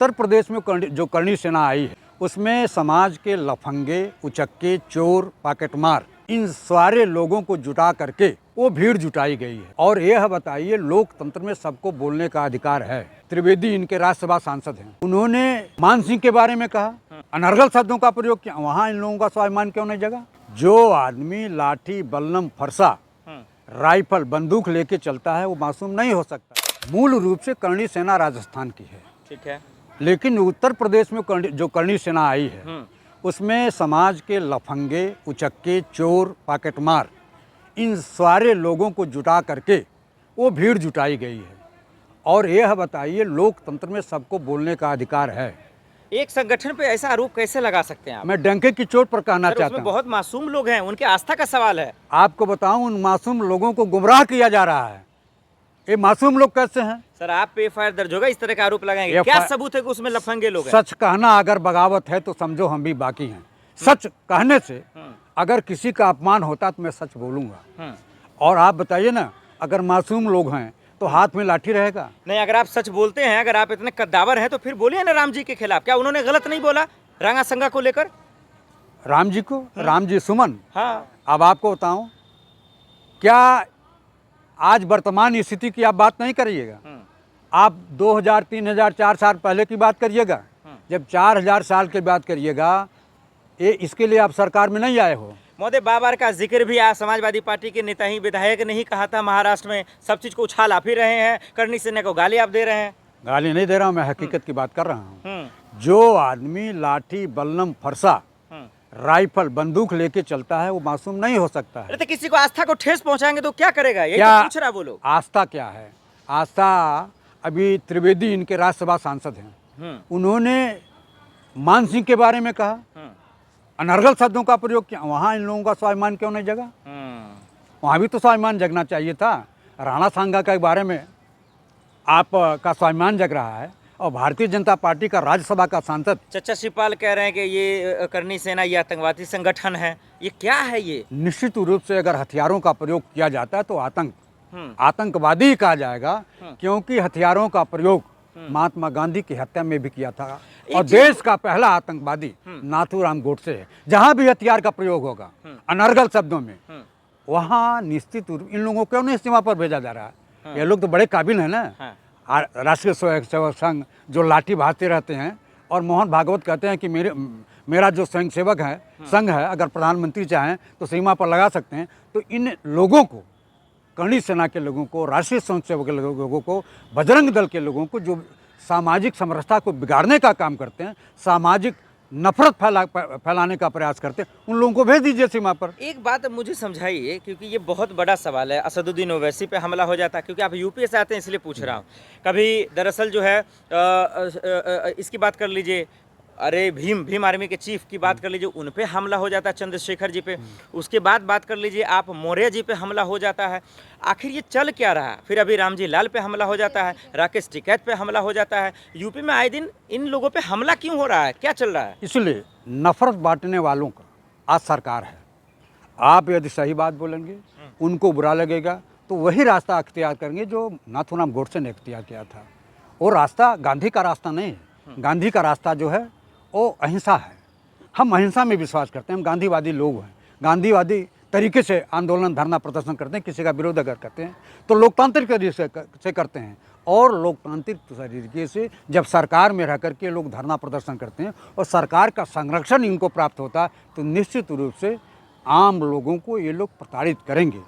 उत्तर प्रदेश में जो करणी सेना आई है उसमें समाज के लफंगे, उचक्के, चोर, पॉकेटमार इन सारे लोगों को जुटा करके वो भीड़ जुटाई गई है। और यह बताइए, लोकतंत्र में सबको बोलने का अधिकार है। त्रिवेदी इनके राज्यसभा सांसद हैं, उन्होंने मान सिंह के बारे में कहा, अनर्गल शब्दों का प्रयोग किया, वहाँ इन लोगों का स्वाभिमान क्यों नहीं जगा? जो आदमी लाठी, बल्लम, फरसा, राइफल, बंदूक लेके चलता है वो मासूम नहीं हो सकता। मूल रूप से करणी सेना राजस्थान की है, ठीक है, लेकिन उत्तर प्रदेश में जो करणी सेना आई है उसमें समाज के लफंगे, उचक्के, चोर, पॉकेटमार इन सारे लोगों को जुटा करके वो भीड़ जुटाई गई है। और यह बताइए, लोकतंत्र में सबको बोलने का अधिकार है। एक संगठन पे ऐसा आरोप कैसे लगा सकते हैं आप? मैं डंके की चोट पर कहना चाहता हूँ, बहुत मासूम लोग हैं, उनके आस्था का सवाल है। आपको बताऊं, उन मासूम लोगों को गुमराह किया जा रहा है। ये मासूम लोग कैसे हैं? सर, आप पे एफआईआर दर्ज होगा, इस तरह का आरोप लगाएंगे? क्या सबूत है कि उसमें लफंगे लोग हैं? सच कहना अगर बगावत है तो समझो हम भी बाकी हैं। सच कहने से अगर किसी का अपमान होता तो मैं सच बोलूंगा। और आप बताइए ना, अगर मासूम लोग हैं तो हाथ में लाठी रहेगा? नहीं, अगर आप सच बोलते हैं, अगर आप इतने कद्दावर हैं तो फिर बोलिए ना राम जी के खिलाफ। क्या उन्होंने गलत नहीं बोला रंगा संगा को लेकर? राम जी को, राम जी सुमन। हाँ, अब आपको बताऊं, क्या आज वर्तमान स्थिति की आप बात नहीं करिएगा, आप 2000, 3000, 4 साल पहले की बात करिएगा। जब 4000 साल की बात करिएगा, ये इसके लिए आप सरकार में नहीं आए हो। महोदय, बाबर का जिक्र भी आज समाजवादी पार्टी के नेता ही विधायक ने ही कहा था। महाराष्ट्र में सब चीज को उछाल आप ही रहे हैं, करणी सेना को गाली आप दे रहे हैं। गाली नहीं दे रहा हूँ, मैं हकीकत की बात कर रहा हूँ। जो आदमी लाठी, बल्लम, फरसा, राइफल, बंदूक लेके चलता है वो मासूम नहीं हो सकता है। तो किसी को आस्था को ठेस पहुंचाएंगे तो क्या करेगा? ये तो पूछ रहा वो लोग। आस्था क्या है? आस्था, अभी त्रिवेदी इनके राज्यसभा सांसद हैं, उन्होंने मान सिंह के बारे में कहा, अनर्गल शब्दों का प्रयोग किया, वहाँ इन लोगों का स्वाभिमान क्यों नहीं जगा? वहाँ भी तो स्वाभिमान जगना चाहिए था। राणा सांगा के बारे में आपका स्वाभिमान जग रहा है और भारतीय जनता पार्टी का राज्यसभा का सांसद चचा शिवपाल कह रहे हैं कि ये करणी सेना ये आतंकवादी संगठन है। ये क्या है? ये निश्चित रूप से अगर हथियारों का प्रयोग किया जाता है तो आतंकवादी ही कहा जाएगा, क्योंकि हथियारों का प्रयोग महात्मा गांधी की हत्या में भी किया था। और देश का पहला आतंकवादी नाथूराम गोडसे है। जहां भी हथियार का प्रयोग होगा अनर्गल शब्दों में, वहां निश्चित रूप इन लोगों को क्यों नहीं सीमा पर भेजा जा रहा है? ये लोग तो बड़े काबिल हैं ना। राष्ट्रीय स्वयंसेवक संघ जो लाठी भाजते रहते हैं, और मोहन भागवत कहते हैं कि मेरा जो स्वयंसेवक है संघ है, अगर प्रधानमंत्री चाहें तो सीमा पर लगा सकते हैं। तो इन लोगों को, करणी सेना के लोगों को, राष्ट्रीय स्वयंसेवक के लोगों को, बजरंग दल के लोगों को, जो सामाजिक समरसता को बिगाड़ने का काम करते हैं, सामाजिक नफरत फैलाने का प्रयास करते हैं, उन लोगों को भेज दीजिए सीमा पर। एक बात मुझे समझाइए, क्योंकि ये बहुत बड़ा सवाल है। असदुद्दीन ओवैसी पे हमला हो जाता है, क्योंकि आप यूपी से आते हैं इसलिए पूछ रहा हूँ। कभी दरअसल जो है इसकी बात कर लीजिए, अरे भीम आर्मी के चीफ की बात कर लीजिए, उन पे हमला हो जाता है, चंद्रशेखर जी पे। उसके बाद बात कर लीजिए आप, मौर्य जी पे हमला हो जाता है। आखिर ये चल क्या रहा है? फिर अभी रामजी लाल पे हमला हो जाता है, राकेश टिकैत पे हमला हो जाता है। यूपी में आए दिन इन लोगों पे हमला क्यों हो रहा है? क्या चल रहा है? इसलिए नफरत बांटने वालों का आज सरकार है। आप यदि सही बात बोलेंगे, उनको बुरा लगेगा, तो वही रास्ता अख्तियार करेंगे जो नाथूराम गोडसे ने अख्तियार किया था। वो रास्ता गांधी का रास्ता नहीं है। गांधी का रास्ता जो है वो अहिंसा है। हम अहिंसा में विश्वास करते हैं, हम गांधीवादी लोग हैं। गांधीवादी तरीके से आंदोलन, धरना, प्रदर्शन करते हैं। किसी का विरोध अगर करते हैं तो लोकतांत्रिक तरीके से करते हैं। और लोकतांत्रिक तरीके से जब सरकार में रह करके लोग धरना प्रदर्शन करते हैं और सरकार का संरक्षण इनको प्राप्त होता है, तो निश्चित रूप से आम लोगों को ये लोग प्रताड़ित करेंगे।